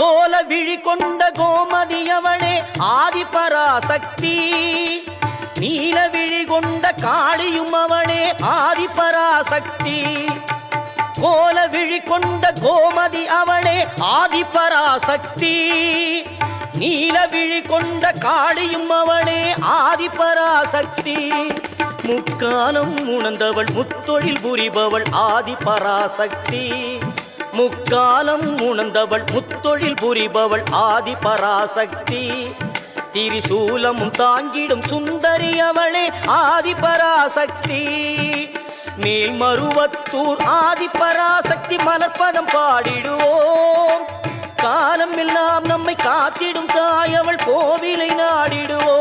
கோல விழி கொண்ட கோமதியவளே ஆதிபராசக்தி. நீல விழி கொண்ட காளியும் அவளே ஆதிபராசக்தி. கோல விழி கொண்ட கோமதி அவளே ஆதிபராசக்தி. நீல விழி கொண்ட காளியும் அவளே ஆதிபராசக்தி. முக்காலம் உணர்ந்தவள் முத்தொழில் புரிபவள் ஆதிபராசக்தி. முக்காலம் உணர்ந்தவள் முத்தொழில் புரிபவள் ஆதிபராசக்தி. திரிசூலமும் தாங்கிடும் சுந்தரி அவளே ஆதிபராசக்தி. மேல்மருவத்தூர் ஆதிபராசக்தி மலர்பதம் பாடிடுவோம். காலம் எல்லாம் நம்மை காத்திடும் தாய் அவள் கோவிலை நாடிடுவோம்.